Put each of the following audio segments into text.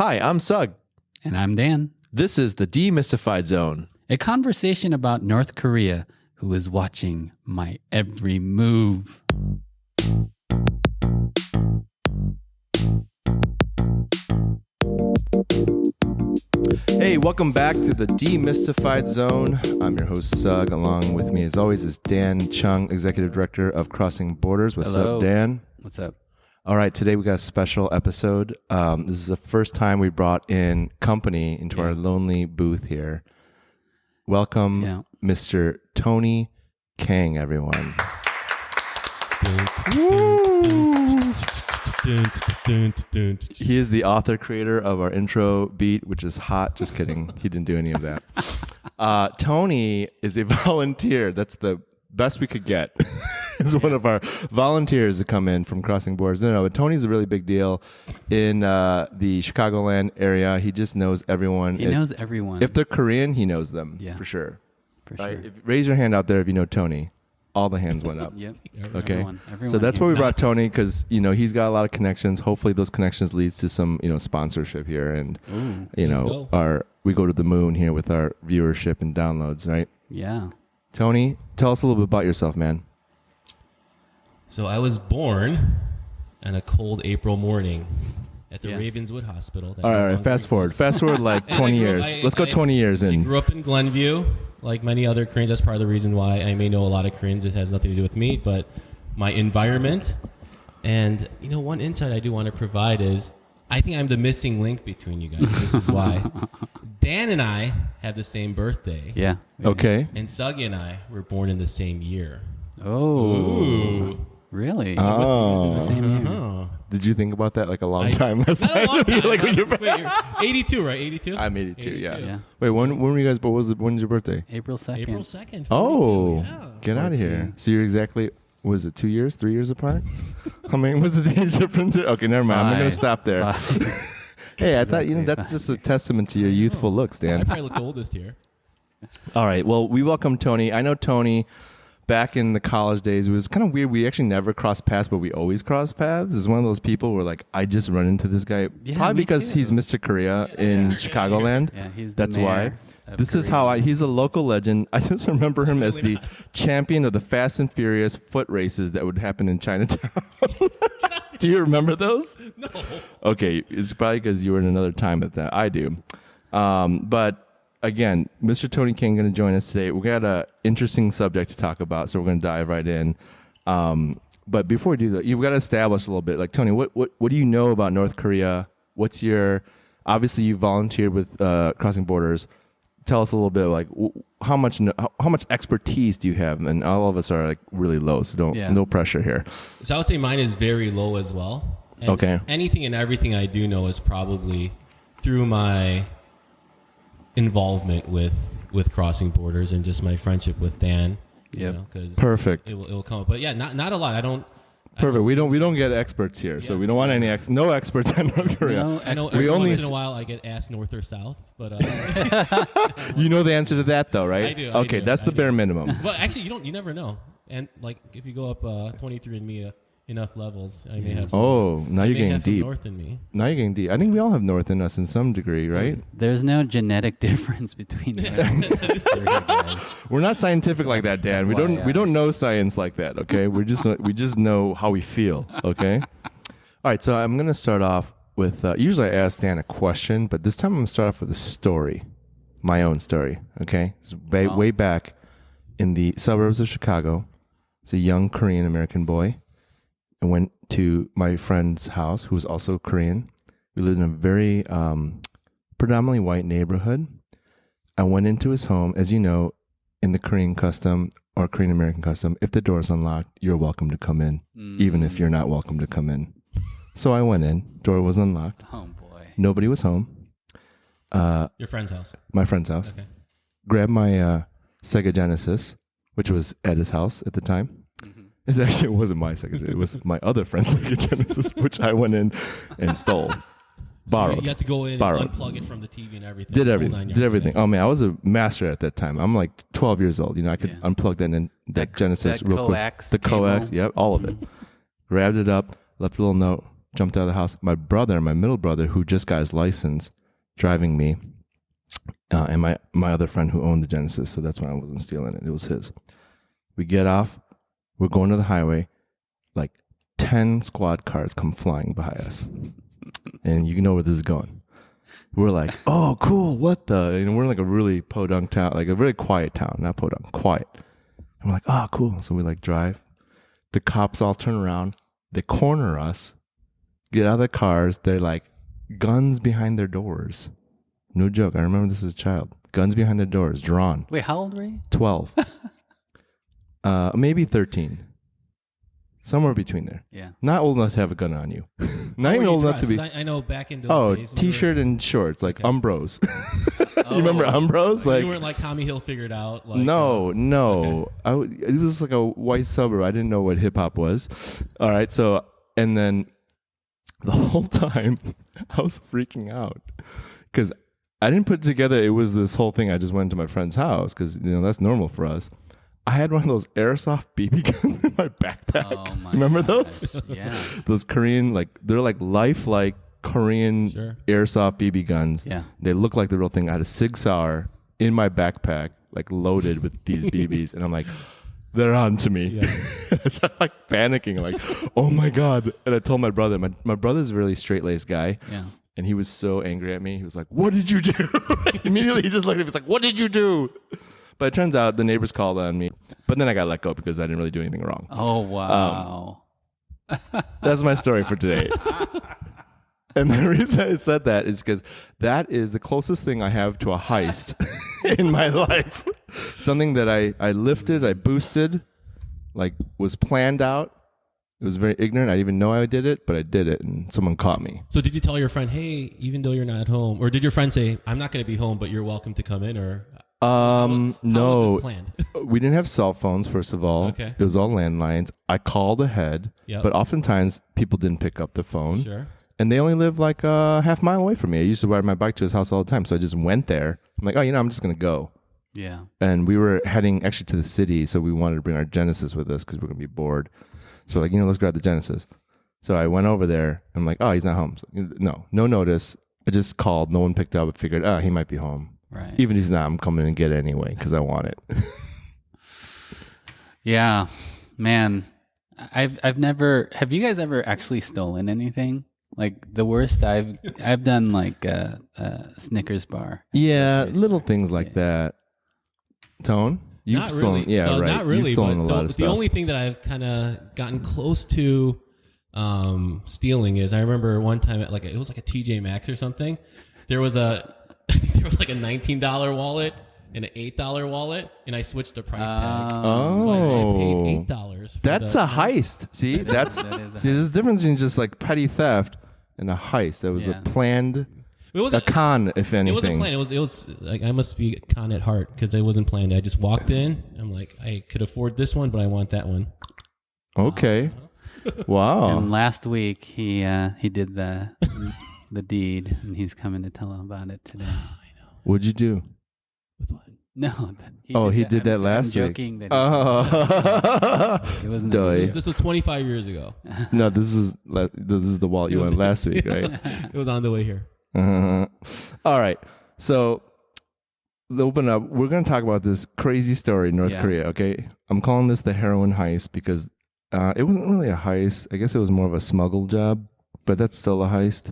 Hi, I'm Sug. And I'm Dan. This is the Demystified Zone. A conversation about North Korea, who is watching my every move. Hey, welcome back to the Demystified Zone. I'm your host, Sug. Along with me, as always, is Dan Chung, Executive Director of Crossing Borders. What's Hello. up, Dan? What's up? All right, today we got a special episode. This is the first time we brought in company into our lonely booth here. Welcome, Mr. Tony Kang, everyone. He is the author, creator of our intro beat, which is hot. Just kidding. He didn't do any of that. Tony is a volunteer. That's the best we could get. Is one of our volunteers to come in from Crossing Borders. No, but Tony's a really big deal in the Chicagoland area. He just knows everyone. He knows everyone. If they're Korean, he knows them for sure. For sure. Raise your hand out there if you know Tony. All the hands went up. Yep. Okay. Everyone So that's why we brought Tony, because he's got a lot of connections. Hopefully, those connections leads to some sponsorship here, and we go to the moon here with our viewership and downloads, right? Yeah. Tony, tell us a little bit about yourself, man. So I was born on a cold April morning at the Ravenswood Hospital. All right, fast forward like 20 years. Let's go 20 years in. I grew up in Glenview, like many other Koreans. That's part of the reason why I may know a lot of Koreans. It has nothing to do with me, but my environment. And, one insight I do want to provide is I think I'm the missing link between you guys. This is why. Dan and I have the same birthday. Yeah. Okay. And Suggy and I were born in the same year. Oh. Ooh. Really? Oh. It's the same year. Did you think about that like a long time? Not a long time. Wait, you're 82, right? 82? I'm 82, yeah. Yeah. Wait, when were you guys born? When's your birthday? April 2nd. April 2nd. Oh, yeah. get out of here. So you're exactly, was it 2 years, 3 years apart? How many was the age difference? Okay, never mind. I'm not going to stop there. Hey, I thought, that's just a testament to your youthful looks, Dan. I probably look the oldest here. All right. Well, we welcome Tony. I know Tony back in the college days. It was kind of weird. We actually never crossed paths, but we always crossed paths. Is one of those people where I just run into this guy. Yeah, probably because he's Mr. Korea in Chicagoland. Yeah, he's That's why. This is Korea. how he's a local legend. I just remember him as the champion of the Fast and Furious foot races that would happen in Chinatown. Do you remember those? No. Okay, it's probably because you were in another time at that. I do. But again, Mr. Tony Kang going to join us today. We've got an interesting subject to talk about, so we're going to dive right in. But before we do that, you've got to establish a little bit. Tony, what do you know about North Korea? Obviously you volunteered with Crossing Borders. Tell us a little bit how much expertise do you have? And all of us are really low, so no pressure here. So I would say mine is very low as well. And okay. Anything and everything I do know is probably through my involvement with Crossing Borders and just my friendship with Dan. Yeah. Perfect. It will come up. But yeah, not a lot. Perfect. We don't get experts here, so we don't want any no experts in North Korea. I know every once in a while I get asked north or south, but you know the answer to that though, right? I do. Okay, that's the bare minimum. Well, actually, you never know. And if you go up 23andMe enough levels, I may have some. Oh, now you're getting deep. North in me. Now you're getting deep. I think we all have north in us in some degree, right? There's no genetic difference between guys. We're not scientific like that, Dan. We don't know science like that. Okay, we just know how we feel. Okay. All right. So I'm gonna start off with. Usually I ask Dan a question, but this time I'm gonna start off with a story, my own story. Okay. It's way back in the suburbs of Chicago. It's a young Korean American boy. I went to my friend's house, who was also Korean. We lived in a very predominantly white neighborhood. I went into his home. As you know, in the Korean custom or Korean American custom, if the door is unlocked, you're welcome to come in, even if you're not welcome to come in. So I went in. Door was unlocked. Oh, boy. Nobody was home. Your friend's house. My friend's house. Okay. Grabbed my Sega Genesis, which was at his house at the time. It wasn't my Sega Genesis. It was my other friend's Sega Genesis, which I went in and stole. Borrowed. So you had to go in Borrowed. and unplug it from the TV and everything. Did everything. Oh, man, I was a master at that time. I'm 12 years old. I could unplug that Genesis real quick. The coax, yep, all of it. Grabbed it up, left a little note. jumped out of the house. My brother, my middle brother, who just got his license, driving me, and my other friend who owned the Genesis, so that's why I wasn't stealing it. It was his. We get off. We're going to the highway. Like 10 squad cars come flying by us. And you know where this is going. We're like, oh, cool. What the? And we're in like a really podunk town, like a really quiet town. Not podunk, quiet. And we're like, oh, cool. So we like drive. The cops all turn around. They corner us. Get out of the cars. They're like, guns behind their doors. No joke. I remember this as a child. Guns behind their doors, drawn. Wait, how old were you? 12. Maybe 13. Somewhere between there. Yeah. Not old enough to have a gun on you. Not even old enough to be. I know back in those days. T-shirt and shorts, like Umbros. Oh. You remember Umbros? So like you weren't like Tommy Hill figured out. Like, no. Okay. It was like a white suburb. I didn't know what hip hop was. All right. So, and then the whole time I was freaking out because I didn't put it together. It was this whole thing. I just went to my friend's house because, that's normal for us. I had one of those airsoft BB guns in my backpack. Oh my Remember gosh. those? Yeah. Those Korean, they're like lifelike Korean airsoft BB guns. Yeah. They look like the real thing. I had a Sig Sauer in my backpack, like loaded with these BBs. And I'm like, they're on to me. Yeah. So I'm like panicking, like, oh my God. And I told my brother, my brother's a really straight-laced guy. Yeah. And he was so angry at me. He was like, what did you do? Immediately he just looked at me. He's like, what did you do? But it turns out the neighbors called on me. But then I got let go because I didn't really do anything wrong. Oh, wow. That's my story for today. And the reason I said that is because that is the closest thing I have to a heist in my life. Something that I lifted, I boosted, like was planned out. It was very ignorant. I didn't even know I did it, but I did it, and someone caught me. So did you tell your friend, hey, even though you're not home, or did your friend say, I'm not going to be home, but you're welcome to come in, or... How no, was this planned? We didn't have cell phones, first of all. Okay. It was all landlines. I called ahead, but oftentimes people didn't pick up the phone. Sure. And they only lived like a half mile away from me. I used to ride my bike to his house all the time. So I just went there. I'm like, I'm just going to go. Yeah. And we were heading actually to the city. So we wanted to bring our Genesis with us because we're going to be bored. So like, let's grab the Genesis. So I went over there. I'm like, he's not home. So, no notice. I just called. No one picked up. I figured, he might be home. Right. Even if he's not, I'm coming and get it anyway because I want it. Yeah, man. I've never. Have you guys ever actually stolen anything? Like the worst I've done like a Snickers bar. Yeah, little things like that. Tone, you've Not stolen. really. Yeah, so right. Not really. You've stolen But a lot of stuff. the only thing that I've kind of gotten close to stealing is I remember one time at it was like a TJ Maxx or something. There was like a $19 wallet and an $8 wallet, and I switched the price tags. So I paid $8. That's a heist. See, there's a difference between just like petty theft and a heist. That was a planned, a con, if anything. It wasn't planned. It was like I must be con at heart because it wasn't planned. I just walked in. I'm like, I could afford this one, but I want that one. Okay. Wow. And last week he did the deed, and he's coming to tell him about it today. I know. What'd you do? With what? No. He did that last week. I'm joking that it wasn't. This was 25 years ago. No, this is the wallet you went last week, right? It was on the way here. All right. So open up. We're going to talk about this crazy story in North Korea. Okay. I'm calling this the heroine heist because it wasn't really a heist. I guess it was more of a smuggle job, but that's still a heist.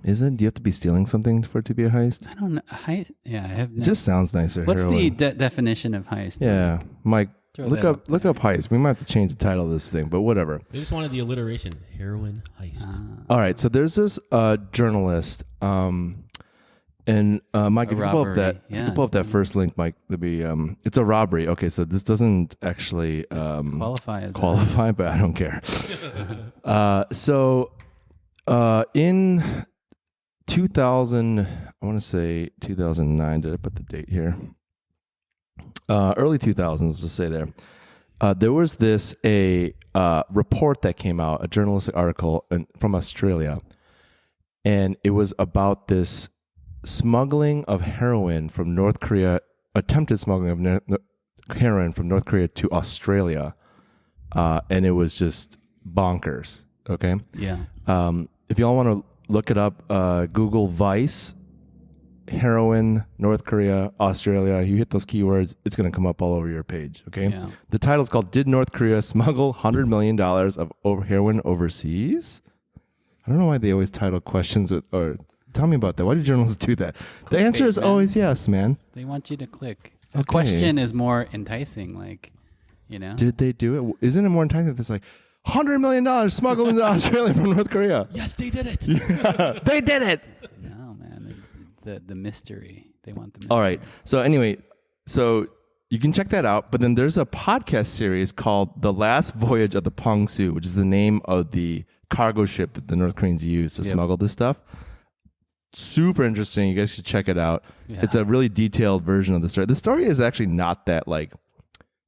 Is it? Do you have to be stealing something for it to be a heist? I don't know. Heist? Yeah, I have. It just sounds nicer. What's heroine. the definition of heist? Yeah, Mike, look up heist. We might have to change the title of this thing, but whatever. They just wanted the alliteration. Heroine heist. All right, so there's this journalist, and Mike, if you pull up that first link, Mike, there'll be it's a robbery. Okay, so this doesn't actually qualify, but I don't care. In 2000, I want to say 2009. Did I put the date here? Early 2000s, let's say there. There was a report that came out, a journalistic article from Australia, and it was about this smuggling of heroin from North Korea, attempted smuggling of heroin from North Korea to Australia, and it was just bonkers. Okay. Yeah. If y'all want to look it up, Google Vice, heroin, North Korea, Australia. You hit those keywords, it's going to come up all over your page. Okay. Yeah. The title is called "Did North Korea Smuggle $100 million of heroin overseas?" I don't know why they always title questions with, or tell me about that. Why do journalists do that? The answer is always yes, man. They want you to click. Okay. A question is more enticing, like, Did they do it? Isn't it more enticing if it's like $100 million smuggled into Australia from North Korea? Yes, they did it. Yeah, they did it. No, man. The mystery. They want the mystery. All right. So anyway, so you can check that out. But then there's a podcast series called "The Last Voyage of the Pongsu," which is the name of the cargo ship that the North Koreans used to smuggle this stuff. Super interesting. You guys should check it out. Yeah. It's a really detailed version of the story. The story is actually not that like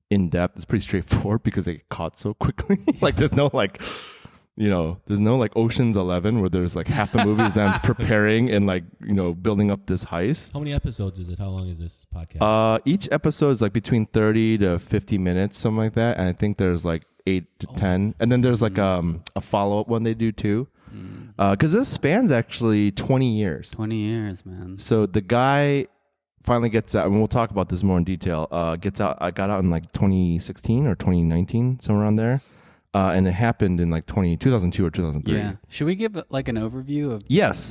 in depth. It's pretty straightforward because they get caught so quickly. Like there's no like, there's no like Ocean's 11 where there's like half the movie is them preparing and like, building up this heist. How many episodes is it? How long is this podcast? Each episode is like between 30 to 50 minutes, something like that. And I think there's like 8 to 10. And then there's like a follow-up one they do too. Because this spans actually 20 years. 20 years, man. So the guy finally gets out, and we'll talk about this more in detail, gets out. I got out in like 2016 or 2019, somewhere around there. And it happened in like 2002 or 2003. Yeah. Should we give like an overview of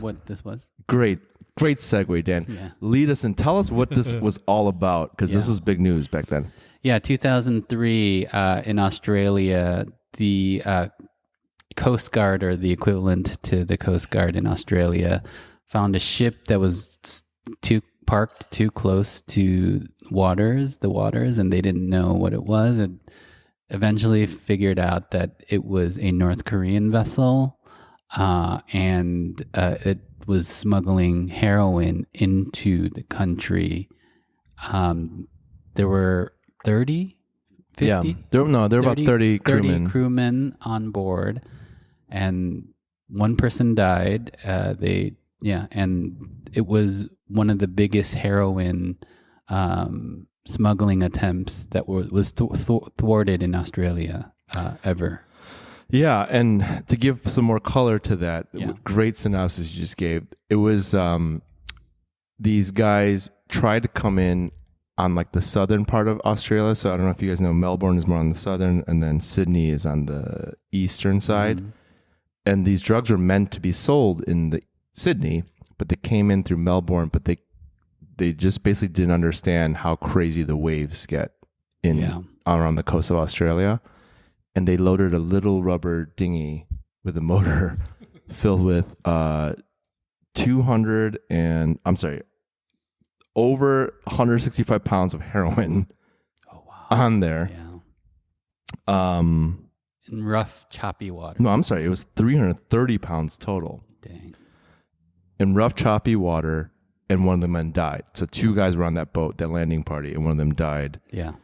what this was? Great segue, Dan. Yeah. Lead us and tell us what this was all about, because this was big news back then. Yeah, 2003 in Australia, the Coast Guard, or the equivalent to the Coast Guard in Australia, found a ship that was parked too close to the waters, and they didn't know what it was. And eventually figured out that it was a North Korean vessel, and it was smuggling heroin into the country. There were 30, 50? Yeah. There were about 30 crewmen. 30 crewmen on board, and one person died. And it was one of the biggest heroin smuggling attempts that was thwarted in Australia ever. Yeah, and to give some more color to that, great synopsis you just gave. It was these guys tried to come in on like the southern part of Australia. So I don't know if you guys know, Melbourne is more on the southern, and then Sydney is on the eastern side. Mm-hmm. And these drugs were meant to be sold in the Sydney, but they came in through Melbourne, but they just basically didn't understand how crazy the waves get around the coast of Australia. And they loaded a little rubber dinghy with a motor filled with over 165 pounds of heroin on there. Yeah. In rough, choppy water. No, I'm sorry. It was 330 pounds total. Dang. In rough, choppy water, and one of the men died. So 2 guys were on that boat, that landing party, and one of them died. Yeah.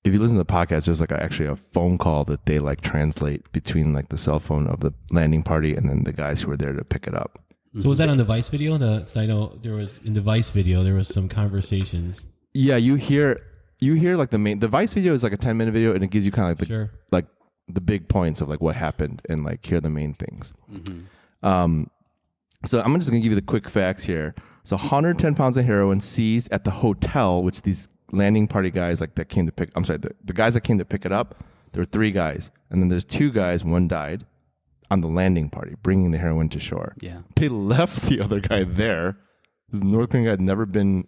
If you listen to the podcast, there's like actually a phone call that they like translate between like the cell phone of the landing party and then the guys who were there to pick it up. So was that on the Vice video? Because I know there was in the Vice video there was some conversations. Yeah, you hear like the Vice video is like a 10-minute video, and it gives you kind of like like the big points of like what happened and like hear the main things. Mm-hmm. So I'm just gonna give you the quick facts here. So 110 pounds of heroin seized at the hotel, which these landing party guys the guys that came to pick it up, there were 3 guys, and then there's 2 guys, one died on the landing party bringing the heroin to shore. Yeah, they left the other guy there. This North Korean guy had never been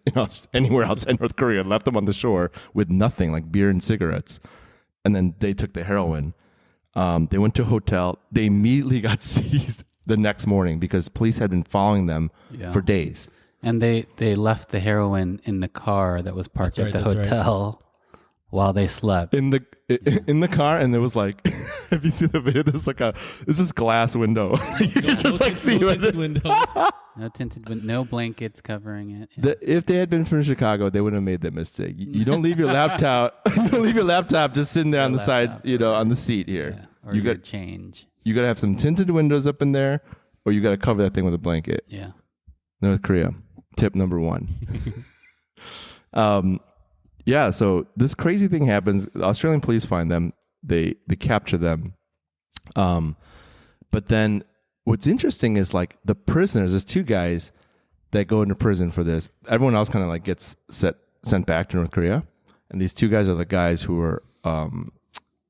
anywhere outside North Korea, left him on the shore with nothing, like beer and cigarettes, and then they took the heroin. They went to a hotel. They immediately got seized the next morning because police had been following them for days. And they left the heroin in the car that was parked at the hotel while they slept. In the car, and there was like, if you see the video, there's this glass window. You can just see tinted windows. No tinted windows, no blankets covering it. Yeah. If they had been from Chicago, they wouldn't have made that mistake. You don't leave your laptop. You don't leave your laptop just sitting there on the side, on the seat here. Yeah. Or you got change. You got to have some tinted windows up in there, or you got to cover that thing with a blanket. Yeah. North Korea. Tip number 1. So this crazy thing happens. The Australian police find them. They capture them. But then what's interesting is like the prisoners, there's 2 guys that go into prison for this. Everyone else kind of like gets sent back to North Korea. And these 2 guys are the guys who are,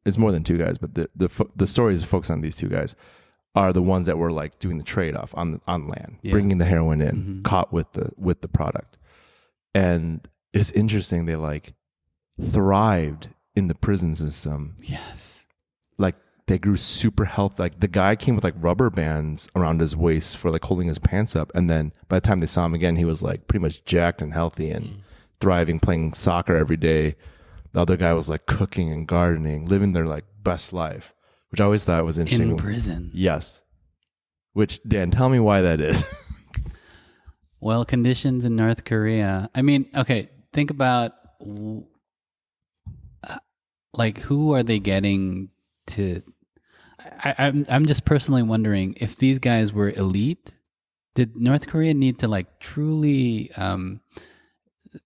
it's more than 2 guys, but the story is focused on these 2 guys are the ones that were like doing the trade-off on land, bringing the heroin in, caught with the product. And it's interesting. They like thrived in the prison system. Yes. Like they grew super healthy. Like the guy came with like rubber bands around his waist for like holding his pants up. And then by the time they saw him again, he was like pretty much jacked and healthy and thriving, playing soccer every day. The other guy was like cooking and gardening, living their like best life, which I always thought was interesting. In prison. Yes. Which, Dan, tell me why that is. Well, conditions in North Korea. I mean, okay, think about like who are they getting to? I'm just personally wondering if these guys were elite. Did North Korea need to like truly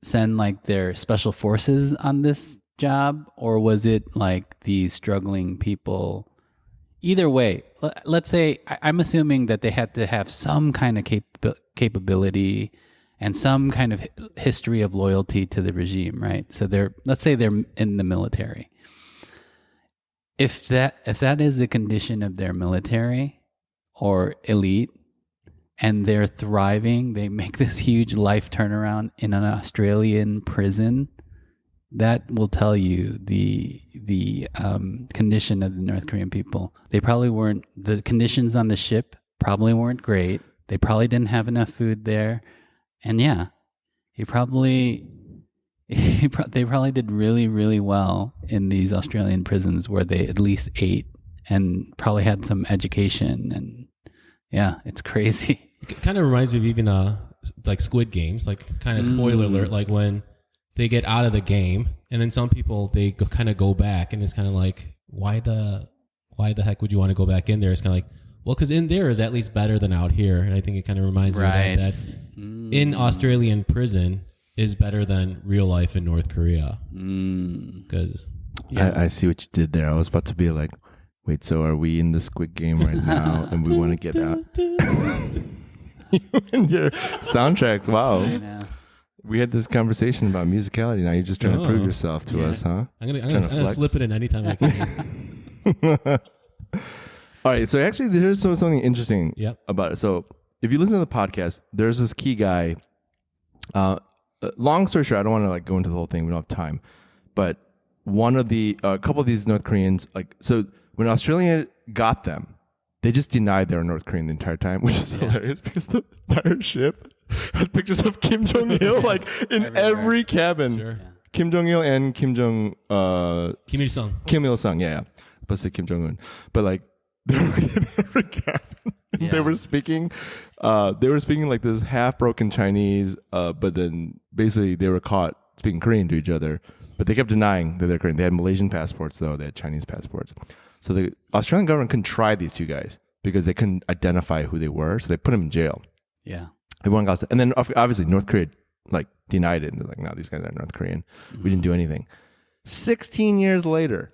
send like their special forces on this job, or was it like these struggling people? Either way, let's say I'm assuming that they had to have some kind of capability and some kind of history of loyalty to the regime, right? So let's say they're in the military. If that is the condition of their military or elite, and they're thriving, they make this huge life turnaround in an Australian prison, that will tell you the condition of the North Korean people. They probably weren't, the conditions on the ship probably weren't great. They probably didn't have enough food there. And yeah, they probably did really, really well in these Australian prisons where they at least ate and probably had some education. And yeah, it's crazy. It kind of reminds me of even like Squid Games, like kind of spoiler alert, like when they get out of the game and then some people, they kind of go back and it's kind of like, why the heck would you want to go back in there? It's kind of like, well, because in there is at least better than out here. And I think it kind of reminds me of that in Australian prison is better than real life in North Korea. Because I see what you did there. I was about to be like, wait, so are we in the Squid Game right now and we want to get out? And your soundtracks, wow. We had this conversation about musicality. Now you're just trying to prove yourself to us, huh? I'm gonna slip it in anytime I can. All right, so actually there's something interesting about it. So if you listen to the podcast, there's this key guy. Long story short, I don't want to like go into the whole thing. We don't have time. But one of the a couple of these North Koreans, like, so when Australia got them, they just denied they were North Korean the entire time, which is hilarious because the entire ship had pictures of Kim Jong-il like in every cabin. Sure. Yeah. Kim Jong-il and Kim Il-sung. Kim Il-sung, yeah. But say Kim Jong-un. But like they were like in every cabin. Yeah. They were speaking like this half-broken Chinese, but then basically they were caught speaking Korean to each other. But they kept denying that they're Korean. They had Malaysian passports, though. They had Chinese passports. So the Australian government couldn't try these 2 guys because they couldn't identify who they were. So they put them in jail. Yeah. Everyone got... And then obviously North Korea like denied it. And they're like, no, these guys aren't North Korean. Mm-hmm. We didn't do anything. 16 years later...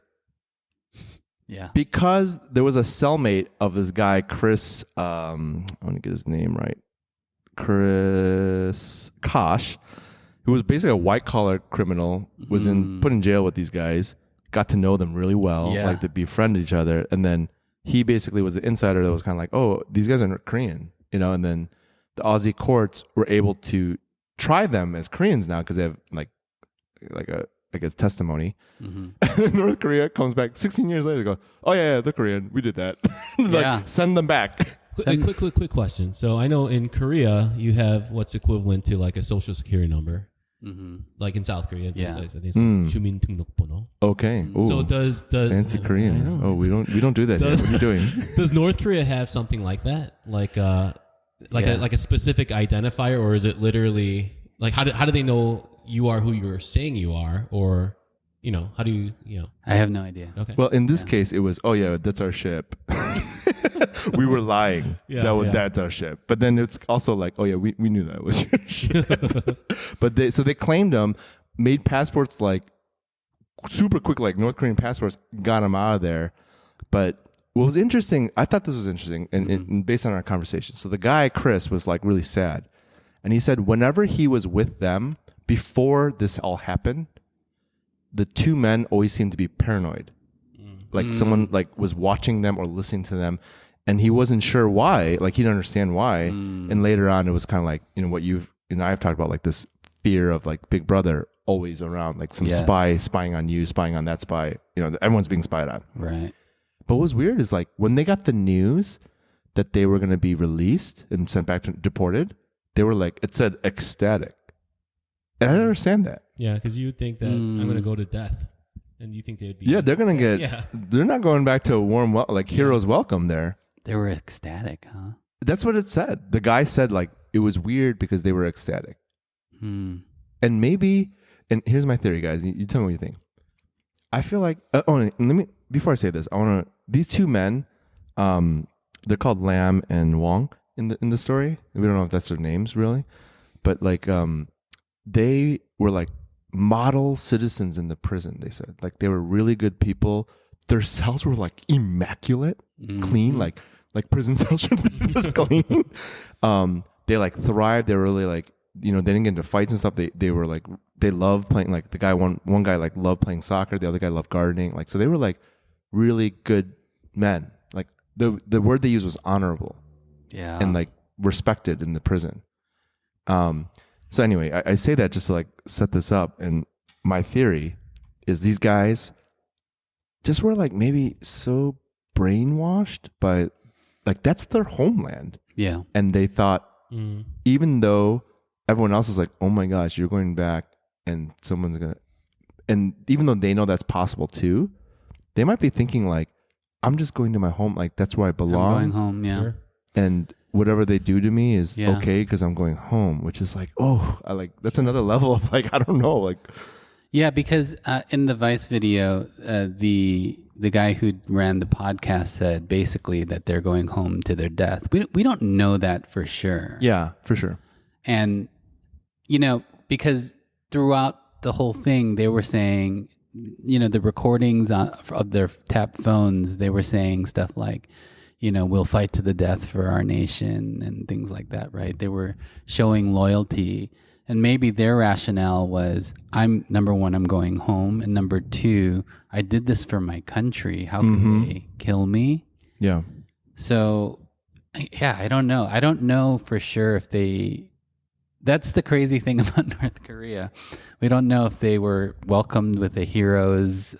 Yeah. Because there was a cellmate of this guy, Chris, I want to get his name right. Chris Kosh, who was basically a white collar criminal, was put in jail with these guys, got to know them really well, like they befriended each other. And then he basically was the insider that was kind of like, oh, these guys are Korean, you know, and then the Aussie courts were able to try them as Koreans now because they have like a, I guess, testimony. Mm-hmm. North Korea comes back 16 years later. They go, oh yeah, they're Korean. We did that. Like, send them back. Quick question. So I know in Korea you have what's equivalent to like a social security number. Mm-hmm. Like in South Korea, I think it's 주민등록번호. Okay. Ooh. So does fancy Korean? Oh, we don't do that here. What are you doing? Does North Korea have something like that, like a specific identifier, or is it literally like how do they know you are who you're saying you are, or how do you I have no idea. Okay. Well, in this case, it was that's our ship. We were lying. That's our ship. But then it's also like, we knew that was your ship. But they claimed them, made passports like super quick, like North Korean passports, got them out of there. But what was interesting, I thought this was interesting, and based on our conversation. So the guy, Chris, was like really sad. And he said whenever he was with them, before this all happened, the two men always seemed to be paranoid. Like someone like was watching them or listening to them. And he wasn't sure why. Like he didn't understand why. And later on, it was kind of like, what I've talked about, like this fear of like Big Brother always around, like some spy spying on you, spying on that spy. Everyone's being spied on. Right. But what was weird is like when they got the news that they were going to be released and sent back to deported, they were like, it said ecstatic. And I don't understand that. Yeah, because you would think that I'm going to go to death. And you think they'd be... Yeah, they're going to get... They're not going back to a warm... heroes welcome there. They were ecstatic, huh? That's what it said. The guy said like it was weird because they were ecstatic. And maybe... And here's my theory, guys. You tell me what you think. I feel like... before I say this, I want to... These two men, they're called Lam and Wong in the story. We don't know if that's their names, really. But like... they were like model citizens in the prison, they said. Like they were really good people. Their cells were like immaculate, clean, like prison cells should be this clean. They like thrived. They were really like, they didn't get into fights and stuff. They were like, they loved playing, like the guy, one guy like loved playing soccer. The other guy loved gardening. Like, so they were like really good men. Like the word they used was honorable. Yeah. And like respected in the prison. So anyway, I say that just to like set this up. And my theory is these guys just were like maybe so brainwashed by like that's their homeland. Yeah. And they thought even though everyone else is like, oh my gosh, you're going back and someone's going to, and even though they know that's possible too, they might be thinking like, I'm just going to my home. Like that's where I belong. I'm going home. Yeah. Sure. And whatever they do to me is okay because I'm going home, which is like, that's another level of like, I don't know. Like, yeah, because in the Vice video, the guy who ran the podcast said basically that they're going home to their death. We don't know that for sure. Yeah, for sure. And, because throughout the whole thing, they were saying, the recordings of their tapped phones, they were saying stuff like, we'll fight to the death for our nation and things like that, right? They were showing loyalty. And maybe their rationale was, number one, I'm going home. And number two, I did this for my country. How can they kill me? Yeah. So, yeah, I don't know. I don't know for sure if that's the crazy thing about North Korea. We don't know if they were welcomed with a hero's,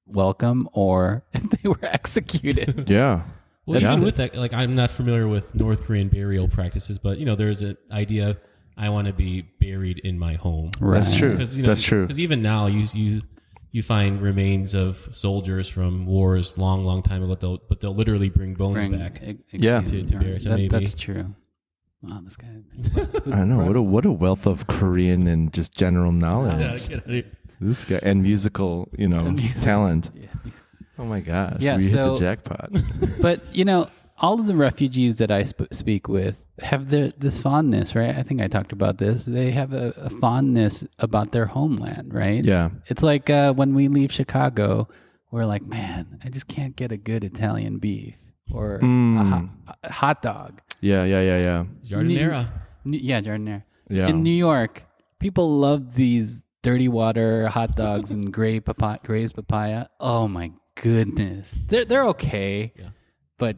welcome or if they were executed. Yeah. Well, even with that, like I'm not familiar with North Korean burial practices, but there's an idea I want to be buried in my home. Right. That's true. That's true. Because even now, you find remains of soldiers from wars long time ago, but they'll literally bring bones back. To bury. So maybe that's true. Wow, this guy. I know what a wealth of Korean and just general knowledge. This guy and musical, talent. Yeah. Oh my gosh! Yeah, we hit the jackpot. But all of the refugees that I speak with have this fondness, right? I think I talked about this. They have a fondness about their homeland, right? Yeah. It's like when we leave Chicago, we're like, man, I just can't get a good Italian beef or a hot dog. Yeah. Giardiniera. Giardiniera. Yeah. In New York, people love these dirty water hot dogs and grazed papaya. Oh my goodness, they're okay, but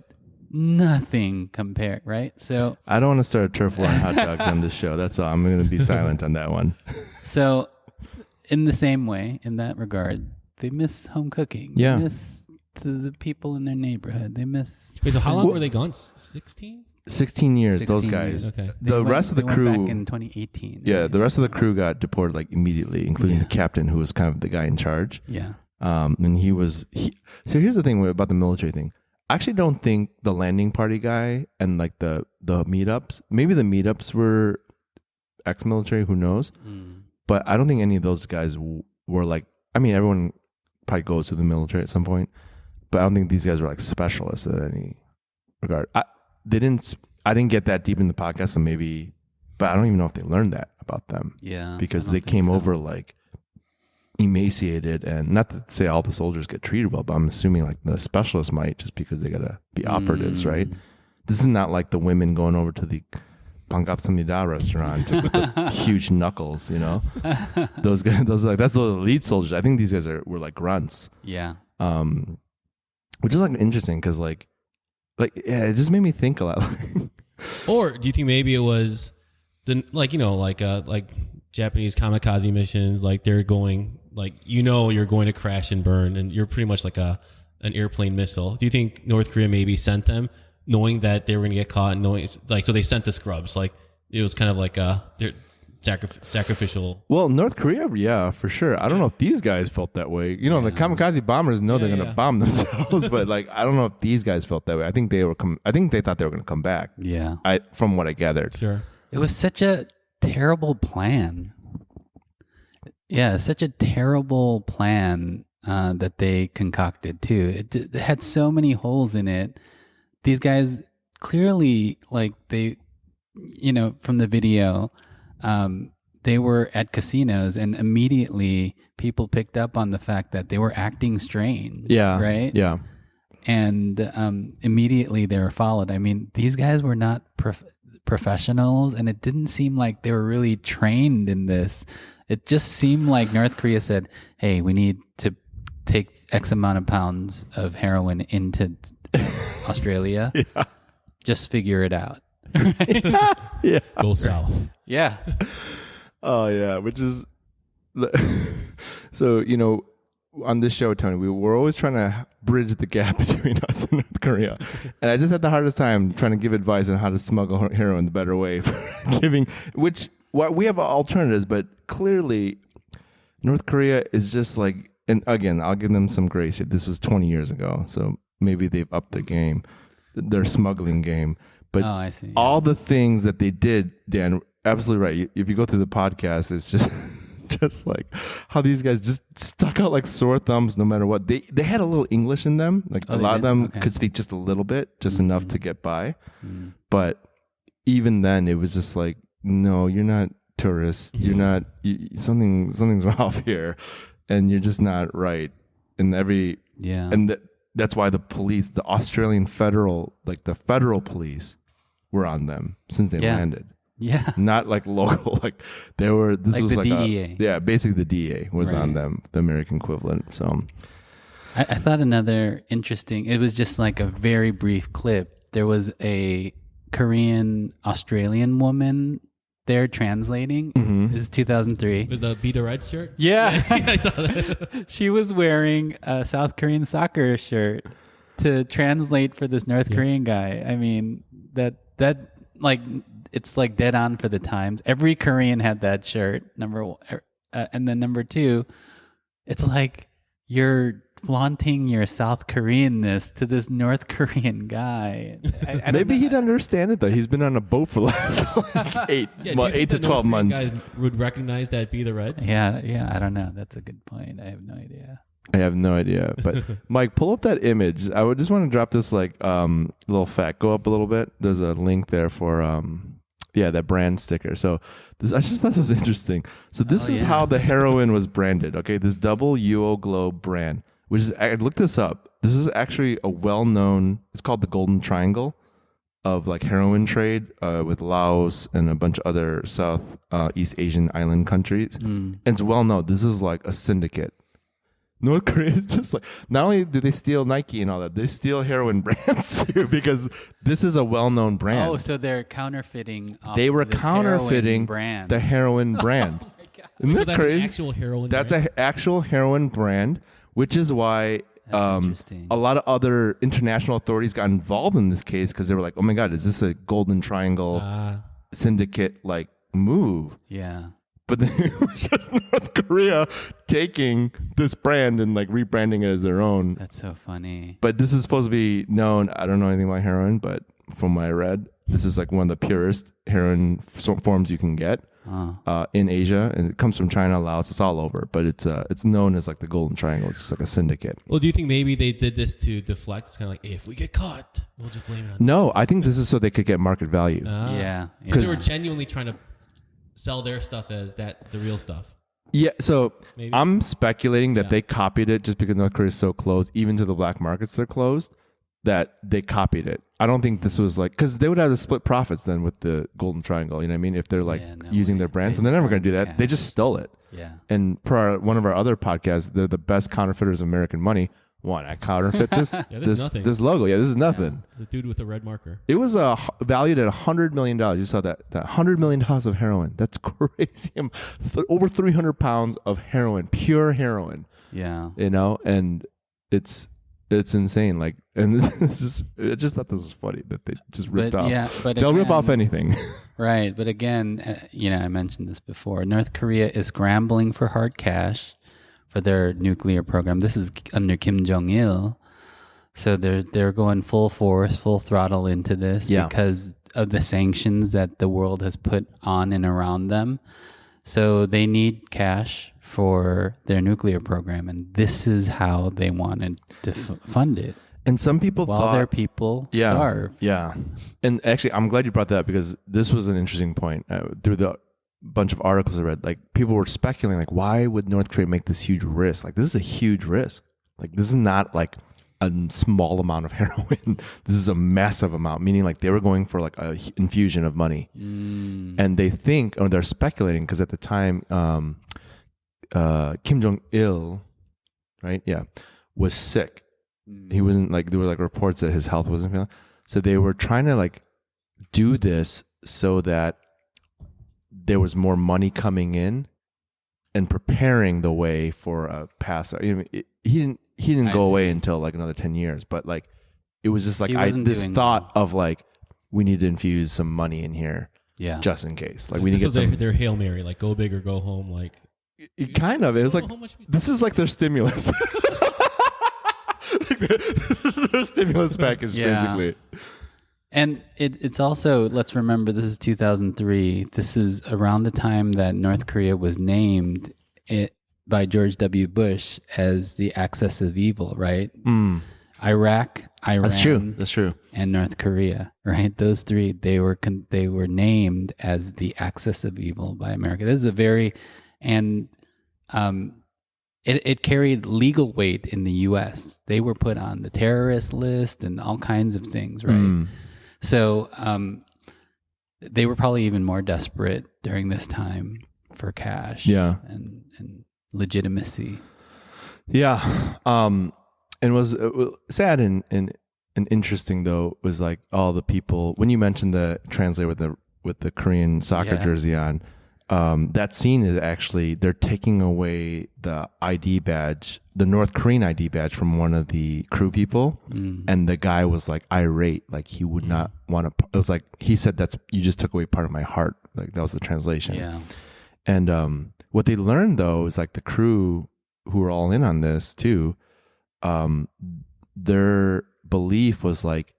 nothing compared, right? So I don't want to start a turf war on hot dogs on this show. That's all. I'm going to be silent on that one. So, in the same way, in that regard, they miss home cooking. Yeah. They miss the people in their neighborhood. They miss. Wait, so how long were they gone? 16? 16 years. 16 those guys. Years. Okay. The rest of the crew went back in 2018. Yeah, right? the rest of the crew got deported like immediately, including the captain, who was kind of the guy in charge. Yeah. And so here's the thing about the military thing. I actually don't think the landing party guy and like the meetups, maybe the meetups were ex-military, who knows? But I don't think any of those guys were like, I mean, everyone probably goes to the military at some point, but I don't think these guys were like specialists in any regard. I didn't get that deep in the podcast, so maybe, but I don't even know if they learned that about them. Yeah. Because they came over like emaciated, and not to say all the soldiers get treated well, but I'm assuming like the specialists might, just because they gotta be operatives, right? This is not like the women going over to the Bangapsamnida restaurant with the huge knuckles, you know. Those guys, that's the elite soldiers. I think these guys were like grunts. Yeah. Which is like interesting because like yeah, it just made me think a lot. Or do you think maybe it was like Japanese kamikaze missions, like they're going like you're going to crash and burn, and you're pretty much like an airplane missile. Do you think North Korea maybe sent them knowing that they were going to get caught, knowing like so they sent the scrubs, like it was kind of like their sacrificial. Well, North Korea, yeah, for sure. I don't know if these guys felt that way. You know, the kamikaze bombers know they're going to bomb themselves, but like I don't know if these guys felt that way. I think they thought they were going to come back. Yeah. From what I gathered. Sure. It was such a terrible plan. Yeah, such a terrible plan that they concocted too. It had so many holes in it. These guys clearly, like they, from the video, they were at casinos, and immediately people picked up on the fact that they were acting strange. Yeah. Right? Yeah. And immediately they were followed. I mean, these guys were not professionals, and it didn't seem like they were really trained in this. It just seemed like North Korea said, hey, we need to take X amount of pounds of heroin into Australia. Yeah. Just figure it out. Yeah. Go south. Yeah. Oh yeah, which is so on this show, Tony, we're always trying to bridge the gap between us and North Korea, and I just had the hardest time trying to give advice on how to smuggle heroin the better way for giving. We have alternatives, but clearly North Korea is just like, and again, I'll give them some grace here. This was 20 years ago, so maybe they've upped the game, their smuggling game. But I see. all the things that they did, Dan, absolutely right. If you go through the podcast, it's just like how these guys just stuck out like sore thumbs no matter what. They had a little English in them. Like a lot of them could speak just a little bit, just enough to get by. But even then, it was just like, no, you're not tourists. You're not. Something's off here, and you're just not right. And that's why the police, the Australian federal police, were on them since they landed. Yeah. Not like local, like they were. This was the like DEA. basically the DEA was on them, the American equivalent. So, I thought another interesting. It was just like a very brief clip. There was a Korean Australian woman there translating. This is 2003 with the Be the Red shirt. Yeah. I saw that. She was wearing a South Korean soccer shirt to translate for this North Korean guy. I mean, that like it's like dead on for the times. Every Korean had that shirt. Number one, and then number two, it's like you're flaunting your South Koreanness to this North Korean guy. I maybe he'd understand it though. He's been on a boat for the last 8 to 12 months. Guys would recognize that Be the Reds. Yeah. I don't know. That's a good point. I have no idea. I have no idea. But Mike, pull up that image. I would just want to drop this like little fact. Go up a little bit. There's a link there for that brand sticker. So I just thought this was interesting. So this is how the heroin was branded. Okay, this double UO Globe brand, which is, I looked this up. This is actually a well-known. It's called the Golden Triangle of like heroin trade with Laos and a bunch of other East Asian island countries. And it's well known. This is like a syndicate. North Korea is just like, not only do they steal Nike and all that, they steal heroin brands too, because this is a well-known brand. Oh, so they're counterfeiting. They were counterfeiting the heroin brand. Oh my God. Isn't that that's crazy? an actual heroin. That's brand? an actual heroin brand, which is why interesting. a lot of other international authorities got involved in this case because they were like, oh my God, is this a Golden Triangle syndicate like move? Yeah. But then it was just North Korea taking this brand and like rebranding it as their own. That's so funny. But this is supposed to be known. I don't know anything about heroin, but from what I read, this is like one of the purest heroin forms you can get in Asia, and it comes from China, Laos. It's all over, but it's known as like the Golden Triangle. It's just like a syndicate. Well, do you think maybe they did this to deflect? It's kind of like, hey, if we get caught, we'll just blame it on. No, I think this is so they could get market value. Yeah. They were genuinely trying to sell their stuff as the real stuff. Yeah, so Maybe? I'm speculating that they copied it just because North Korea is so closed, even to the black markets they're closed, that they copied it. I don't think this was like, because they would have to split profits then with the Golden Triangle, you know what I mean? If they're like using their brand. So they're never going to do that. They just stole it. Yeah. And per one of our other podcasts, they're the best counterfeiters of American money. One, I counterfeit this this logo. Yeah, this is nothing. The dude with the red marker. It was valued at $100 million. You saw that $100 million of heroin. That's crazy. Over 300 pounds of heroin, pure heroin. Yeah. You know, and it's insane. Like, and it's just, I just thought this was funny that they just ripped off. Yeah, but they'll rip off anything. Right, but again, I mentioned this before. North Korea is scrambling for hard cash for their nuclear program. This is under Kim Jong-il. So they're going full force, full throttle into this because of the sanctions that the world has put on and around them. So they need cash for their nuclear program, and this is how they wanted to fund it. And some people while their people starve. Yeah. And actually, I'm glad you brought that up because this was an interesting point. Through the bunch of articles I read, like people were speculating, like, why would North Korea make this huge risk? Like, this is a huge risk. Like, this is not like a small amount of heroin. This is a massive amount, meaning like they were going for like a infusion of money. And they think, or they're speculating, because at the time, Kim Jong-il, right? Yeah, was sick. He wasn't like, there were like reports that his health wasn't feeling. So they were trying to like do this so that there was more money coming in and preparing the way for a pass. He didn't go away until like another 10 years, but like it was just like this thought of like, we need to infuse some money in here, just in case. Like we need to get their Hail Mary, like go big or go home. Like it kind of is like this is like their stimulus. Their stimulus package, basically. And it's also, let's remember, this is 2003. This is around the time that North Korea was named by George W. Bush as the axis of evil, right? Iraq, Iran, that's true, and North Korea, right? Those three, they were named as the axis of evil by America. This is a very, and it carried legal weight in the U.S. They were put on the terrorist list and all kinds of things, right? So they were probably even more desperate during this time for cash and legitimacy. Yeah. And was sad and interesting, though, was like all the people, when you mentioned the translator with the Korean soccer jersey on, that scene is actually, they're taking away the ID badge, the North Korean ID badge from one of the crew people. And the guy was like irate, like he would not want to, it was like, he said, you just took away part of my heart. Like that was the translation. Yeah. And what they learned, though, is like the crew who were all in on this too, their belief was like,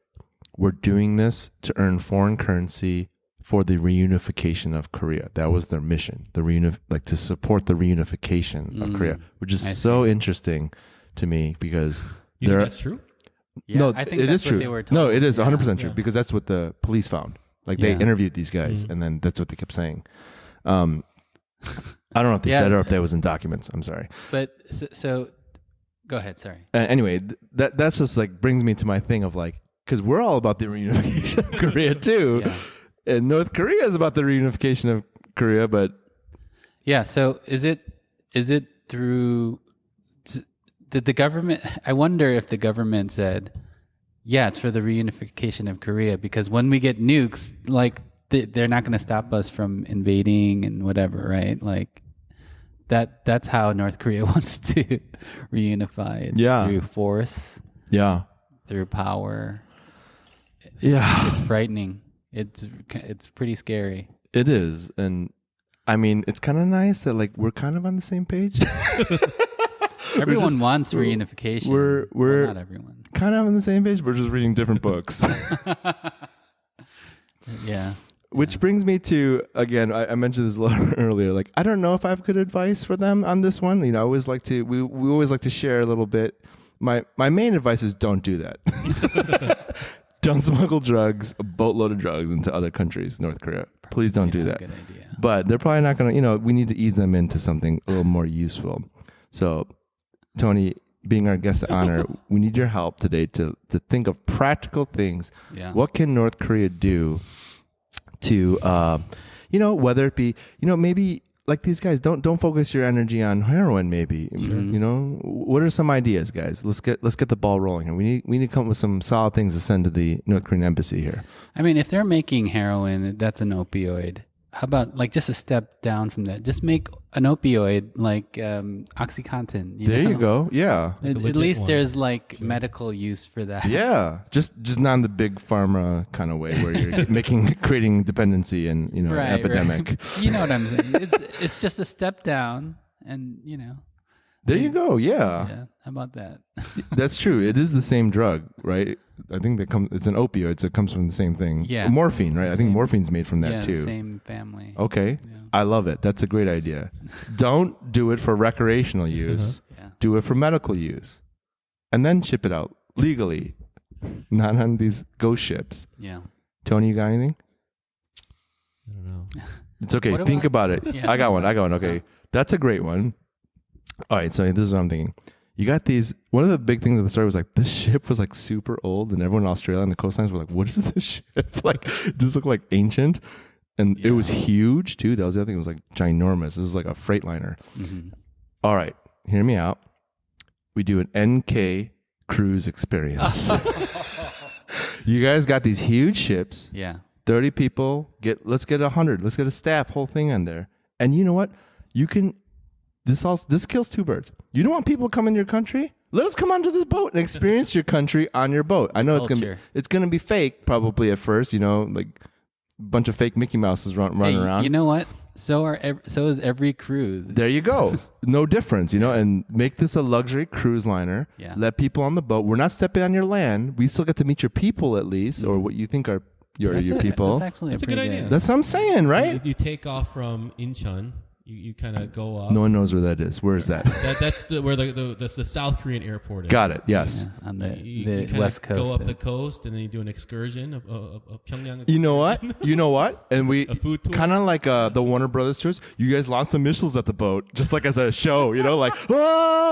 we're doing this to earn foreign currency for the reunification of Korea. That was their mission, to support the reunification of Korea, which is so interesting to me because you think that's true? Yeah, no, I think it is true. They were told. No, it is 100% true because that's what the police found. Like they interviewed these guys, and then that's what they kept saying. I don't know if they said it or if that was in documents. I'm sorry. But so go ahead. Sorry. Anyway, that's just like brings me to my thing of like, because we're all about the reunification of Korea too. And North Korea is about the reunification of Korea, but so is it through? Did the government? I wonder if the government said, "Yeah, it's for the reunification of Korea," because when we get nukes, like they're not going to stop us from invading and whatever, right? Like that's how North Korea wants to reunify. It's through force. Yeah. Through power. Yeah. It's frightening. It's pretty scary. It is. And I mean, it's kind of nice that like we're kind of on the same page. Everyone wants reunification. We're not everyone. Kind of on the same page. We're just reading different books. Which brings me to, again, I mentioned this a little earlier. Like, I don't know if I have good advice for them on this one. You know, I always like to, we always like to share a little bit. My main advice is don't do that. Don't smuggle drugs, a boatload of drugs into other countries, North Korea. Please don't do that. Good idea. But they're probably not going to, we need to ease them into something a little more useful. So, Tony, being our guest of honor, we need your help today to think of practical things. Yeah. What can North Korea do to, whether it be, maybe like these guys, don't focus your energy on heroin. Maybe what are some ideas, guys? Let's get the ball rolling here. We need to come up with some solid things to send to the North Korean embassy here. I mean, if they're making heroin, that's an opioid. How about like just a step down from that? Just make an opioid like OxyContin. You go. Yeah. At least there's like medical use for that. Yeah. Just not in the big pharma kind of way where you're creating dependency and epidemic. Right. You know what I'm saying? It's just a step down, and There you go. Yeah. Yeah. How about that? That's true. It is the same drug, right? I think it's an opioid, so it comes from the same thing. Yeah. Morphine, right? I think morphine's made from that too. Same family. Okay. Yeah. I love it. That's a great idea. Don't do it for recreational use. Yeah. Do it for medical use. And then ship it out legally. Not on these ghost ships. Yeah. Tony, you got anything? I don't know. It's okay. Think about it. Yeah. I got one. Okay. That's a great one. All right. So this is what I'm thinking. You got these. One of the big things of the story was like this ship was like super old, and everyone in Australia and the coastlines were like, "What is this ship?" Like, it just looked like ancient, and it was huge too. That was the other thing. It was like ginormous. This is like a freight liner. Mm-hmm. All right, hear me out. We do an NK cruise experience. You guys got these huge ships. Yeah. 30 people. Let's get 100. Let's get a staff. Whole thing on there. And you know what? You can. This kills two birds. You don't want people to come in your country? Let us come onto this boat and experience your country on your boat. I know it's gonna be fake probably at first, like a bunch of fake Mickey Mouses running around. You know what? So is every cruise. There you go. No difference, and make this a luxury cruise liner. Yeah. Let people on the boat. We're not stepping on your land. We still get to meet your people at least, or what you think are your people. That's actually That's a good idea. That's what I'm saying, right? You take off from Incheon. You kind of go up. No one knows where that is. Where is that? That's where that's the South Korean airport is. Got it. Yes. Yeah, on the You west coast. go up the coast and then you do an excursion of Pyongyang. You know what? And we A food tour? kind of like the Warner Brothers tours. You guys launch some missiles at the boat, just like as a show. Like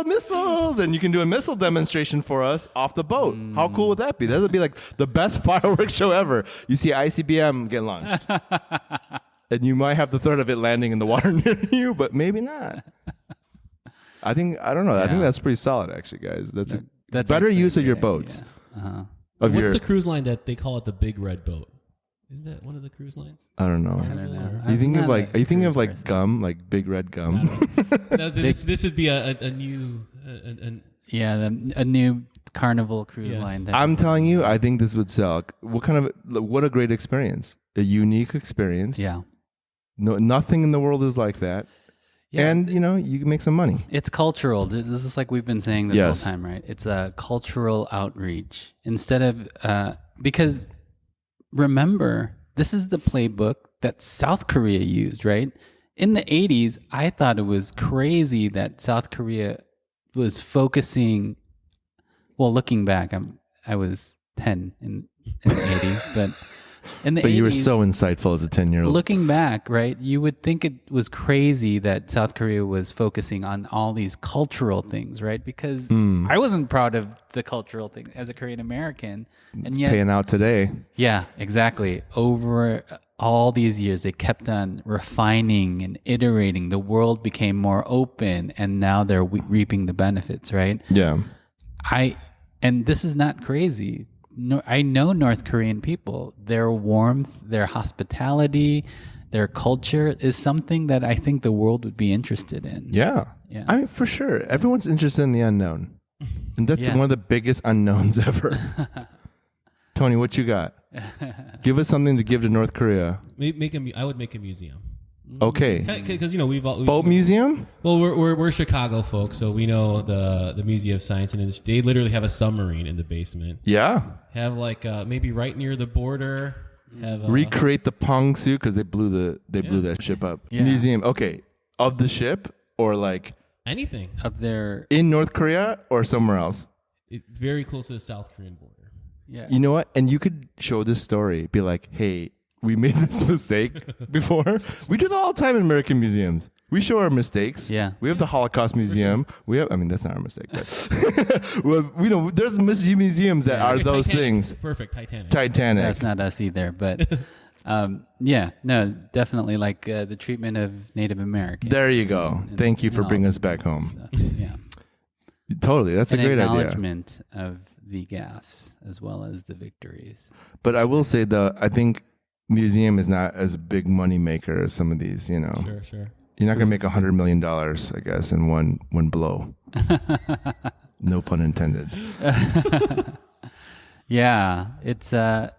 missiles, and you can do a missile demonstration for us off the boat. How cool would that be? That would be like the best fireworks show ever. You see ICBM get launched. And you might have the threat of it landing in the water near you, but maybe not. I don't know. I think that's pretty solid, actually, guys. That's better use of your boats. Uh-huh. What's the cruise line that they call it the Big Red Boat? Isn't that one of the cruise lines? I don't know. I don't know. Are you thinking of person. gum, like Big Red gum? This would be a new. A new Carnival cruise line. I'm telling you, I think this would sell. What a great experience. A unique experience. Yeah. No, nothing in the world is like that. Yeah. And, you can make some money. It's cultural. This is like we've been saying this whole time, right? It's a cultural outreach. Instead of, because remember, this is the playbook that South Korea used, right? In the 80s, I thought it was crazy that South Korea was focusing, looking back, I was 10 in the 80s, but in the 80s, you were so insightful as a 10-year-old. Looking back, right, you would think it was crazy that South Korea was focusing on all these cultural things, right? Because I wasn't proud of the cultural things as a Korean American. It's paying out today. Yeah, exactly. Over all these years, they kept on refining and iterating. The world became more open, and now they're reaping the benefits, right? Yeah. And this is not crazy. No, I know North Korean people. Their warmth, their hospitality, their culture is something that I think the world would be interested in. Yeah. I mean, for sure. Everyone's interested in the unknown. And that's one of the biggest unknowns ever. Tony, what you got? Give us something to give to North Korea. I would make a museum. Okay. Because we've boat museum. Well, we're Chicago folks, so we know the Museum of Science and Industry. They literally have a submarine in the basement. Yeah. Have maybe right near the border. Have recreate the Pongsu because they blew that ship up. Yeah. Museum. Okay, of the ship or like anything of their in North Korea or somewhere else. Very close to the South Korean border. Yeah. You know what? And you could show this story. Be like, hey, we made this mistake before. We do that all the time in American museums. We show our mistakes. Yeah. We have the Holocaust Museum. We have. I mean, that's not our mistake. But well, there's museums that are those Titanic. things. Perfect. Titanic. Titanic. That's not us either, but definitely like the treatment of Native Americans. There you go. Thank you for bringing us back home. Stuff. Yeah. Totally. That's a great idea. Acknowledgement of the gaffes as well as the victories. But I will say, I think museum is not as a big money maker as some of these, Sure. You're not going to make $100 million, I guess, in one blow. No pun intended. Yeah, it's I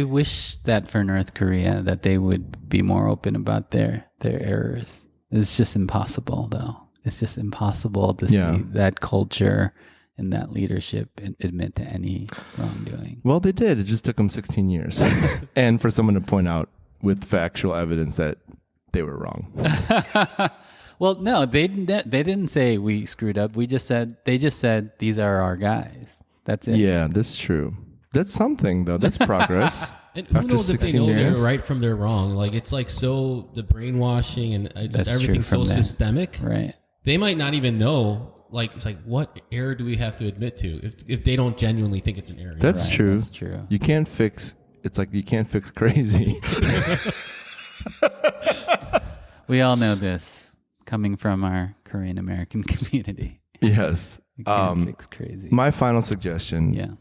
wish that for North Korea that they would be more open about their errors. It's just impossible, though. It's just impossible to see that culture and that leadership admit to any wrongdoing. Well, they did. It just took them 16 years. And for someone to point out with factual evidence that they were wrong. Well, no, they didn't say we screwed up. They just said these are our guys. That's it. Yeah, that's true. That's something, though. That's progress. And who After knows if they 16 know years? they're right from their wrong? Like, it's like so the brainwashing and just That's everything's so true from that. systemic. Right. They might not even know. Like, it's like, what error do we have to admit to if they don't genuinely think it's an error? That's Right, true. that's true. You can't fix. It's like you can't fix crazy. We all know this coming from our Korean American community. Yes. You can't fix crazy. My final suggestion Yeah.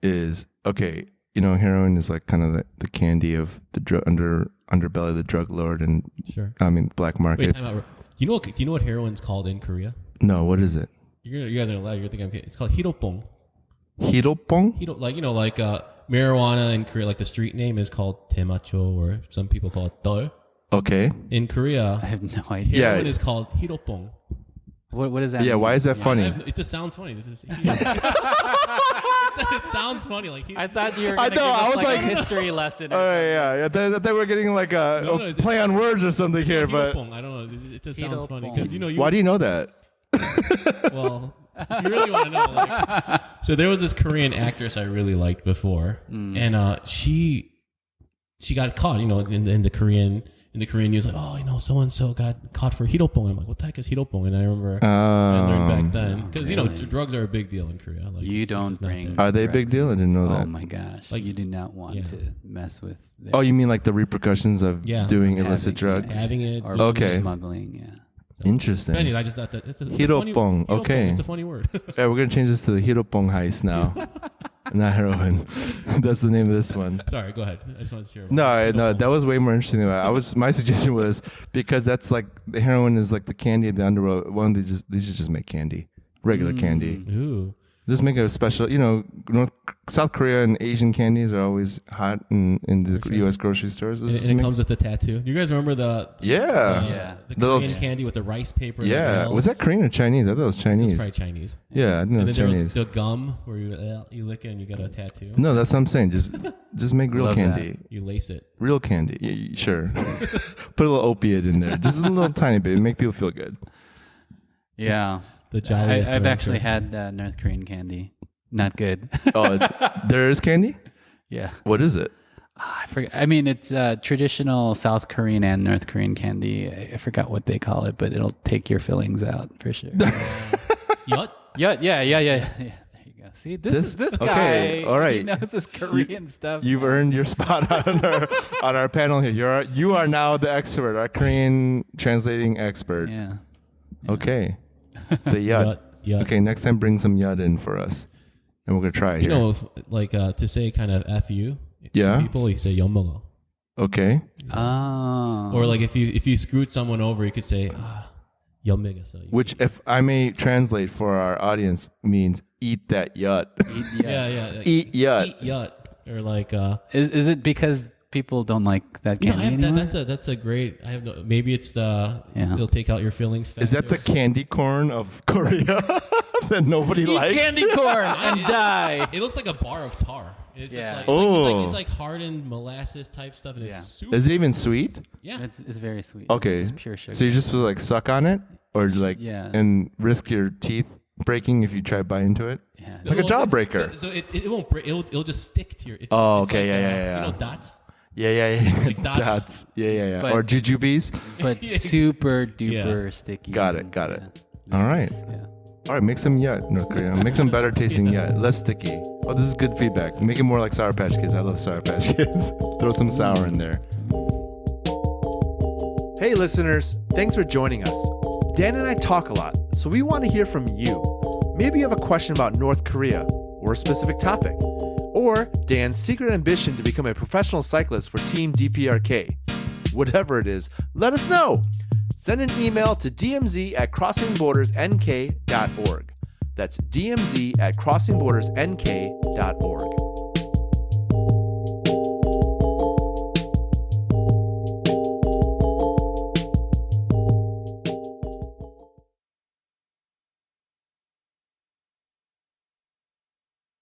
is okay. Heroin is like kind of the candy of the underbelly of the drug lord and Sure. black market. Wait, time out. Do you know what heroin's called in Korea? No, what is it? You guys are allowed. You're thinking I'm kidding. It's called hiropong. Hiropong? Like marijuana in Korea. Like the street name is called temacho, or some people call it dol. Okay. In Korea, I have no idea. heroin is called hiropong. What does that Yeah, mean? why is that funny? It just sounds funny. This is. It sounds funny. Like I thought you were I going to know, give I us was like like- a history lesson. Oh yeah. They were getting like a play on words or something here, but hiropong. I don't know. It just sounds funny Hiropong. because why do you know that? Well, if you really want to know, so there was this Korean actress I really liked before, and she got caught, in the Korean news, like, so and so got caught for hiropong. I'm like, what the heck is hiropong? And I remember I learned back then because really? Drugs are a big deal in Korea. Like, You it's don't just not bring. bad. Are they a big deal? I didn't know Oh that. my gosh! Like, you do not want yeah. to mess with. Oh, you mean like the repercussions of doing illicit drugs? having it. or Okay. smuggling. Yeah. Interesting. But anyways, I just thought that it's a Hiropong, funny, okay. It's a funny word. Yeah, we're gonna change this to the Hiropong heist now. Not heroin. That's the name of this one. Sorry, go ahead. I just wanted to share. No, that was way more interesting. My suggestion was because that's like the heroin is like the candy of the underworld. They should just make candy, regular candy. Ooh. Just make a special. South Korea and Asian candies are always hot in the U.S. grocery stores. And it comes with the tattoo. Do you guys remember the Yeah. the The little Korean candy with the rice paper? Yeah, was that Korean or Chinese? I thought it was It was Chinese. probably Chinese. Yeah, I think it And was then there Chinese. was the gum where you lick it and you get a tattoo. No, that's what I'm saying. Just make real Love candy. You lace it. Real candy. Yeah, sure. Put a little opiate in there. Just a little tiny bit. Make people feel good. Yeah. The jolliest. I've director. actually had North Korean candy. Not good. Oh, there is candy? Yeah. What is it? I forget. I mean, it's traditional South Korean and North Korean candy. I forgot what they call it, but it'll take your fillings out for sure. Yut. Yeah. There you go. See, this guy. okay, all right. He knows his Korean stuff. You've earned your spot on our panel here. You are now the expert, our Korean translating expert. Yeah. Okay. The yut. Yut. Okay, next time bring some yut in for us. And we're going to try it here. To say kind of F you. Yeah. To people, you say "yomogo." Okay. Oh. Or like if you screwed someone over, you could say "yomiga." So Which, if I may translate for our audience, means eat that yut. yeah. Like, Eat yut. Eat yut. Or like Is it because people don't like that candy anymore? that's a great. I have no. Maybe it's Yeah. it'll take out your feelings. Is that the candy corn of Korea that nobody Eat likes? candy corn and die. It looks like a bar of tar. It's Yeah. just like, Oh. it's like hardened molasses type stuff, and Yeah. it's super. Is it even sweet? Yeah. It's very sweet. Okay. It's just pure sugar. So you just like suck on it, or like Yeah. and risk your teeth breaking if you try to bite into it? Yeah. Like a jawbreaker. So it won't break. It'll just stick to your. It's, Oh, it's okay, like, yeah. You know dots. Yeah. Like dots. Yeah. But- Or jujubes. But super duper sticky. Got it. Yeah. All right. Yeah. All right, make some yet, North Korea. Make some better tasting yet, less sticky. Oh, this is good feedback. Make it more like Sour Patch Kids. I love Sour Patch Kids. Throw some sour in there. Hey, listeners. Thanks for joining us. Dan and I talk a lot, so we want to hear from you. Maybe you have a question about North Korea or a specific topic, or Dan's secret ambition to become a professional cyclist for Team DPRK. Whatever it is, let us know. Send an email to dmz@crossingbordersnk.org. That's dmz@crossingbordersnk.org.